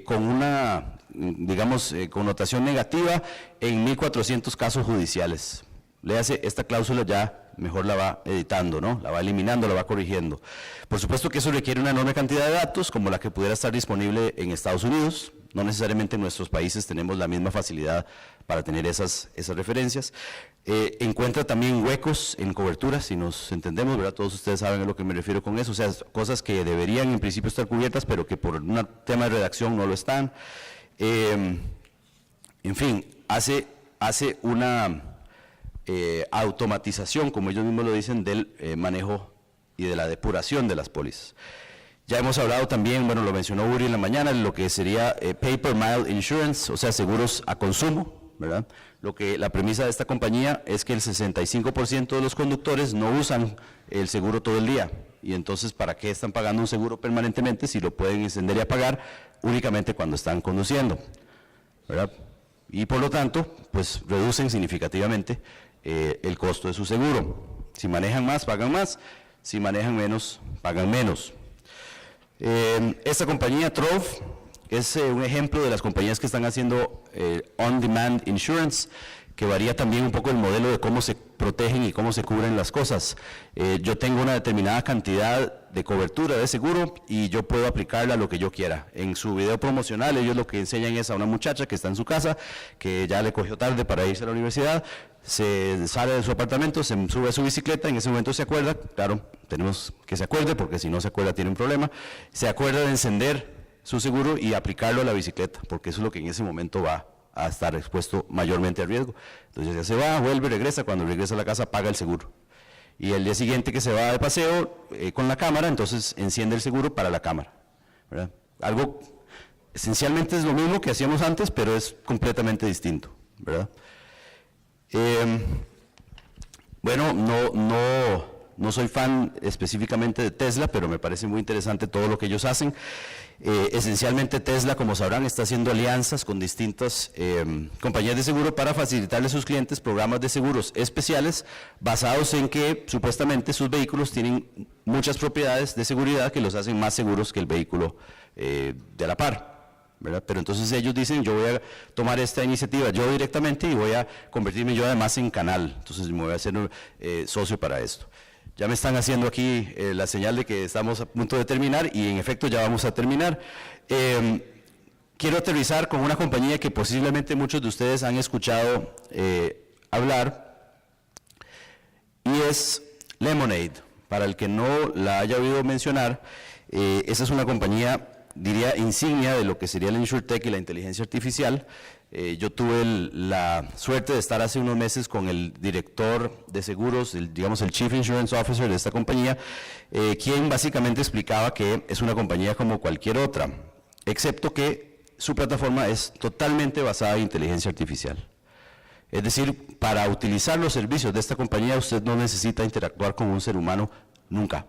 con una, digamos, connotación negativa en 1400 casos judiciales. Le hace esta cláusula ya, mejor la va editando, ¿no? La va eliminando, la va corrigiendo. Por supuesto que eso requiere una enorme cantidad de datos, como la que pudiera estar disponible en Estados Unidos. No necesariamente en nuestros países tenemos la misma facilidad para tener esas referencias. Encuentra también huecos en cobertura, si nos entendemos, ¿verdad? Todos ustedes saben a lo que me refiero con eso, o sea, cosas que deberían en principio estar cubiertas, pero que por un tema de redacción no lo están. En fin, hace una automatización, como ellos mismos lo dicen, del manejo y de la depuración de las pólizas. Ya hemos hablado también, bueno, lo mencionó Uri en la mañana, lo que sería pay-per-mile insurance, o sea, seguros a consumo, ¿verdad? La premisa de esta compañía es que el 65% de los conductores no usan el seguro todo el día, y entonces, ¿para qué están pagando un seguro permanentemente si lo pueden encender y apagar únicamente cuando están conduciendo, ¿verdad? Y por lo tanto, pues reducen significativamente el costo de su seguro. Si manejan más, pagan más, si manejan menos, pagan menos. Esta compañía, Trove, es un ejemplo de las compañías que están haciendo on-demand insurance, que varía también un poco el modelo de cómo se protegen y cómo se cubren las cosas. Yo tengo una determinada cantidad de cobertura de seguro y yo puedo aplicarla a lo que yo quiera. En su video promocional ellos lo que enseñan es a una muchacha que está en su casa, que ya le cogió tarde para irse a la universidad, se sale de su apartamento, se sube a su bicicleta, en ese momento se acuerda, claro, tenemos que se acuerde porque si no se acuerda tiene un problema, se acuerda de encender su seguro y aplicarlo a la bicicleta, porque eso es lo que en ese momento va a estar expuesto mayormente al riesgo. Entonces ya se va, vuelve, regresa, cuando regresa a la casa paga el seguro. Y el día siguiente que se va de paseo con la cámara, entonces enciende el seguro para la cámara, ¿verdad? Algo esencialmente es lo mismo que hacíamos antes, pero es completamente distinto, ¿verdad? Bueno, no soy fan específicamente de Tesla, pero me parece muy interesante todo lo que ellos hacen. Esencialmente Tesla, como sabrán, está haciendo alianzas con distintas compañías de seguro para facilitarle a sus clientes programas de seguros especiales basados en que supuestamente sus vehículos tienen muchas propiedades de seguridad que los hacen más seguros que el vehículo de a la par, ¿verdad? Pero entonces ellos dicen, yo voy a tomar esta iniciativa yo directamente y voy a convertirme yo además en canal, entonces me voy a hacer socio para esto. Ya me están haciendo aquí la señal de que estamos a punto de terminar y en efecto ya vamos a terminar. Quiero aterrizar con una compañía que posiblemente muchos de ustedes han escuchado hablar y es Lemonade. Para el que no la haya oído mencionar, esa es una compañía, diría, insignia de lo que sería el InsurTech y la inteligencia artificial. Yo tuve la suerte de estar hace unos meses con el director de seguros, digamos el Chief Insurance Officer de esta compañía, quien básicamente explicaba que es una compañía como cualquier otra, excepto que su plataforma es totalmente basada en inteligencia artificial. Es decir, para utilizar los servicios de esta compañía usted no necesita interactuar con un ser humano nunca.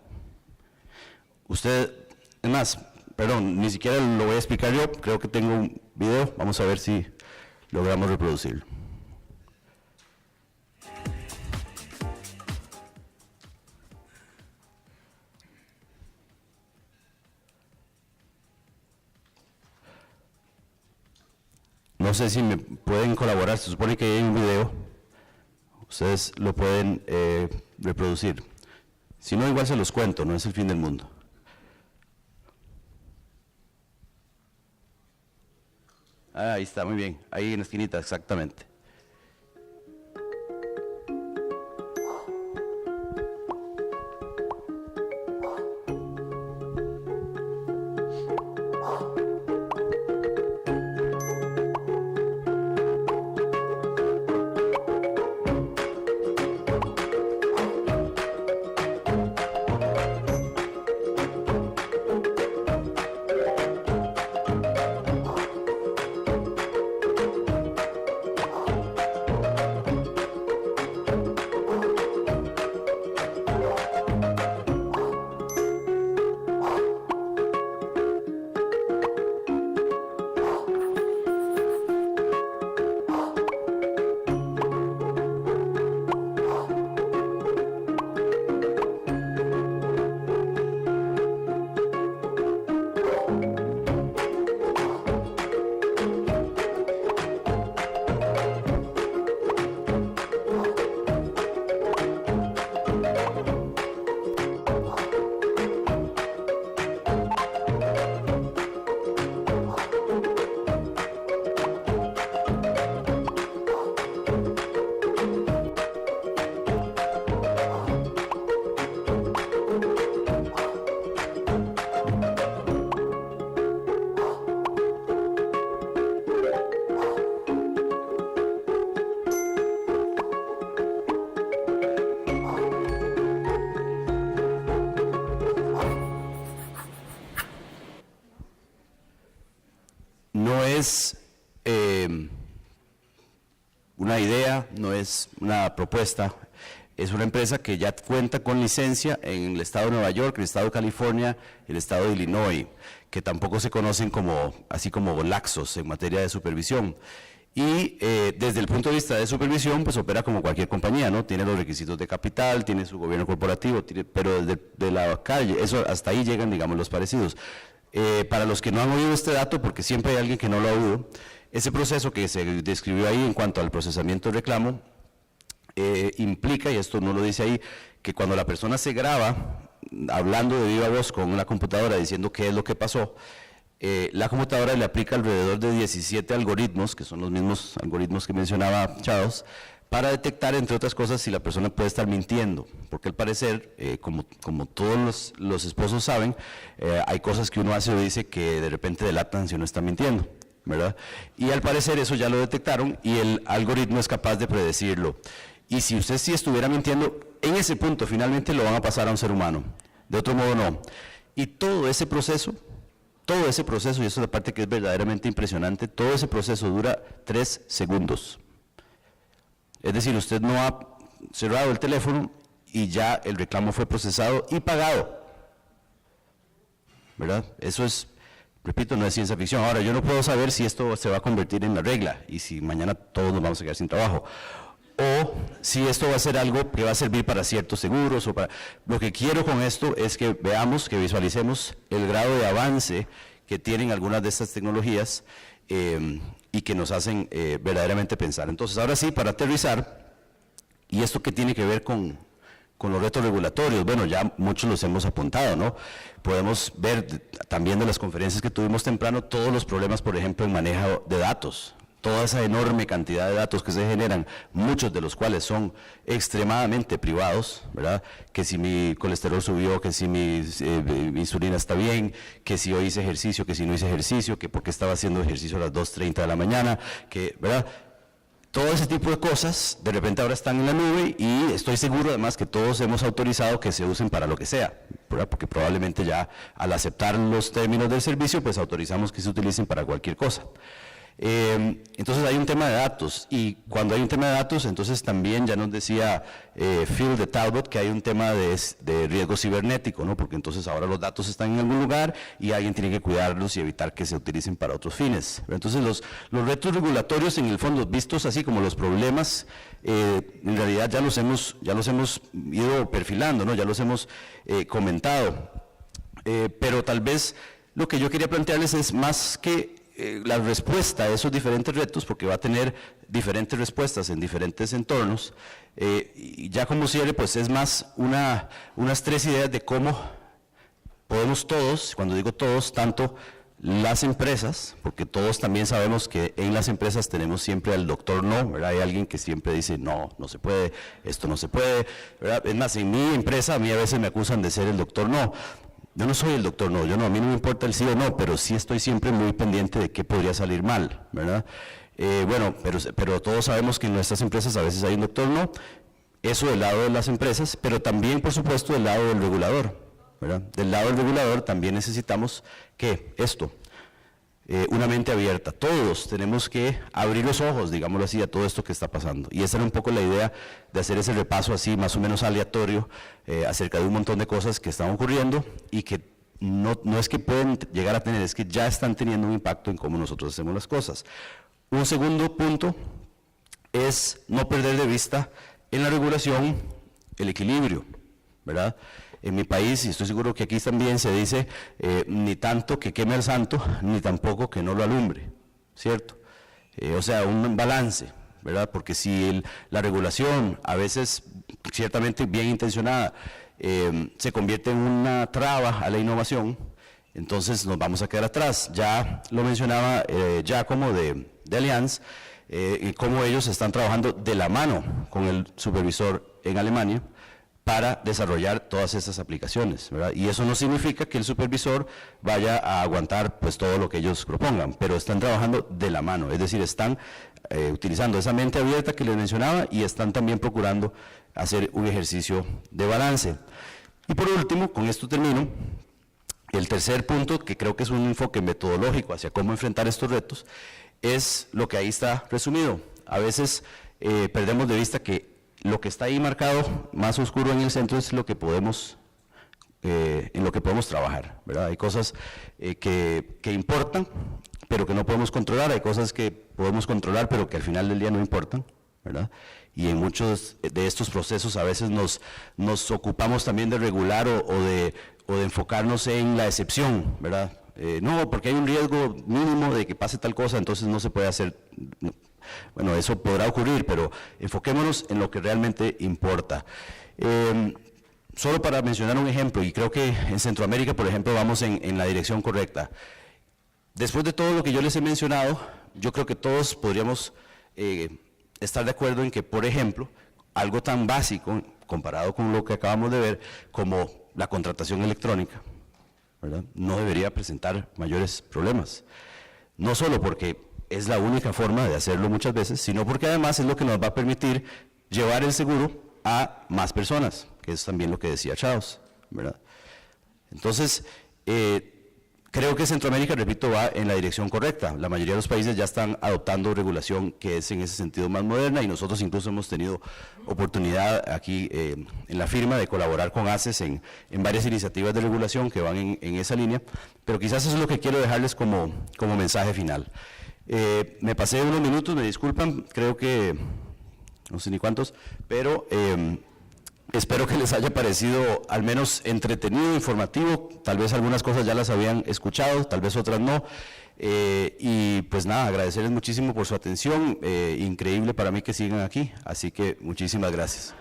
Usted, es más, perdón, ni siquiera lo voy a explicar yo, creo que tengo un video, vamos a ver si logramos reproducirlo. No sé si me pueden colaborar, se supone que hay un video, ustedes lo pueden reproducir. Si no, igual se los cuento, no es el fin del mundo. Ah, ahí está, muy bien, ahí en la esquinita, exactamente. No es una idea, no es una propuesta, es una empresa que ya cuenta con licencia en el estado de Nueva York, el estado de California, el estado de Illinois, que tampoco se conocen como, así como laxos en materia de supervisión. Y desde el punto de vista de supervisión, pues opera como cualquier compañía, ¿no? Tiene los requisitos de capital, tiene su gobierno corporativo, pero desde la calle, eso hasta ahí llegan, digamos, los parecidos. Para los que no han oído este dato, porque siempre hay alguien que no lo ha oído, ese proceso que se describió ahí en cuanto al procesamiento de reclamo, implica, y esto no lo dice ahí, que cuando la persona se graba hablando de viva voz con una computadora diciendo qué es lo que pasó, la computadora le aplica alrededor de 17 algoritmos, que son los mismos algoritmos que mencionaba Charles, para detectar, entre otras cosas, si la persona puede estar mintiendo, porque al parecer, como todos los esposos saben, hay cosas que uno hace o dice que de repente delatan si uno está mintiendo, ¿verdad? Y al parecer eso ya lo detectaron y el algoritmo es capaz de predecirlo. Y si usted sí estuviera mintiendo, en ese punto finalmente lo van a pasar a un ser humano, de otro modo no. Y todo ese proceso, y esa es la parte que es verdaderamente impresionante, todo ese proceso dura 3 segundos. Es decir, usted no ha cerrado el teléfono y ya el reclamo fue procesado y pagado, ¿verdad? Eso es, repito, no es ciencia ficción. Ahora, yo no puedo saber si esto se va a convertir en la regla y si mañana todos nos vamos a quedar sin trabajo. o si esto va a ser algo que va a servir para ciertos seguros o para... Lo que quiero con esto es que veamos, que visualicemos el grado de avance que tienen algunas de estas tecnologías y que nos hacen verdaderamente pensar. Entonces, ahora sí, para aterrizar, y esto que tiene que ver con los retos regulatorios, bueno, ya muchos los hemos apuntado, ¿no? Podemos ver también de las conferencias que tuvimos temprano todos los problemas, por ejemplo, en manejo de datos, toda esa enorme cantidad de datos que se generan, muchos de los cuales son extremadamente privados, ¿verdad? Que si mi colesterol subió, que si mi insulina está bien, que si hoy hice ejercicio, que si no hice ejercicio, que por qué estaba haciendo ejercicio a las 2:30 de la mañana, que, ¿verdad? Todo ese tipo de cosas de repente ahora están en la nube y estoy seguro además que todos hemos autorizado que se usen para lo que sea, ¿verdad? Porque probablemente ya al aceptar los términos del servicio pues autorizamos que se utilicen para cualquier cosa. Entonces hay un tema de datos y cuando hay un tema de datos entonces también ya nos decía Phil de Talbot que hay un tema de riesgo cibernético, ¿no? Porque entonces ahora los datos están en algún lugar y alguien tiene que cuidarlos y evitar que se utilicen para otros fines. Entonces los retos regulatorios en el fondo vistos así como los problemas en realidad ya los hemos ido perfilando, ¿no? Ya los hemos comentado, pero tal vez lo que yo quería plantearles es más que la respuesta a esos diferentes retos, porque va a tener diferentes respuestas en diferentes entornos, y ya como cierre, pues es más unas 3 ideas de cómo podemos todos, cuando digo todos, tanto las empresas, porque todos también sabemos que en las empresas tenemos siempre al doctor no, ¿verdad? Hay alguien que siempre dice, no, no se puede, esto no se puede, ¿verdad? Es más, en mi empresa a mí a veces me acusan de ser el doctor no. Yo no soy el doctor no, a mí no me importa el sí o no, pero sí estoy siempre muy pendiente de qué podría salir mal, ¿verdad? Bueno, pero todos sabemos que en nuestras empresas a veces hay un doctor no, eso del lado de las empresas, pero también, por supuesto, del lado del regulador, ¿verdad? Del lado del regulador también necesitamos que esto, una mente abierta, todos tenemos que abrir los ojos, digámoslo así, a todo esto que está pasando. Y esa era un poco la idea de hacer ese repaso así, más o menos aleatorio, acerca de un montón de cosas que están ocurriendo y que no es que pueden llegar a tener, es que ya están teniendo un impacto en cómo nosotros hacemos las cosas. Un segundo punto es no perder de vista en la regulación el equilibrio, ¿verdad? En mi país, y estoy seguro que aquí también se dice, ni tanto que queme al santo, ni tampoco que no lo alumbre, ¿cierto? O sea, un balance, ¿verdad? Porque si la regulación, a veces ciertamente bien intencionada, se convierte en una traba a la innovación, entonces nos vamos a quedar atrás. Ya lo mencionaba Giacomo de Allianz, cómo ellos están trabajando de la mano con el supervisor en Alemania, para desarrollar todas esas aplicaciones, ¿verdad? Y eso no significa que el supervisor vaya a aguantar pues todo lo que ellos propongan, pero están trabajando de la mano, es decir, están utilizando esa mente abierta que les mencionaba y están también procurando hacer un ejercicio de balance. Y por último, con esto termino, el tercer punto, que creo que es un enfoque metodológico hacia cómo enfrentar estos retos, es lo que ahí está resumido. A veces perdemos de vista que lo que está ahí marcado más oscuro en el centro es lo que podemos, en lo que podemos trabajar, ¿verdad? Hay cosas que importan, pero que no podemos controlar, hay cosas que podemos controlar, pero que al final del día no importan, ¿verdad? Y en muchos de estos procesos a veces nos ocupamos también de regular o de enfocarnos en la excepción, ¿verdad? No, porque hay un riesgo mínimo de que pase tal cosa, entonces no se puede hacer. Bueno, eso podrá ocurrir, pero enfoquémonos en lo que realmente importa. Solo para mencionar un ejemplo, y creo que en Centroamérica, por ejemplo, vamos en la dirección correcta. Después de todo lo que yo les he mencionado, yo creo que todos podríamos estar de acuerdo en que, por ejemplo, algo tan básico, comparado con lo que acabamos de ver, como la contratación electrónica, ¿verdad? No debería presentar mayores problemas. No solo porque es la única forma de hacerlo muchas veces, sino porque además es lo que nos va a permitir llevar el seguro a más personas, que es también lo que decía Charles, ¿verdad? Entonces, creo que Centroamérica, repito, va en la dirección correcta. La mayoría de los países ya están adoptando regulación que es en ese sentido más moderna y nosotros incluso hemos tenido oportunidad aquí en la firma de colaborar con ACES en varias iniciativas de regulación que van en esa línea, pero quizás eso es lo que quiero dejarles como mensaje final. Me pasé unos minutos, me disculpan, creo que no sé ni cuántos, pero espero que les haya parecido al menos entretenido, informativo. Tal vez algunas cosas ya las habían escuchado, tal vez otras no. Y pues nada, agradecerles muchísimo por su atención. Increíble para mí que sigan aquí, así que muchísimas gracias.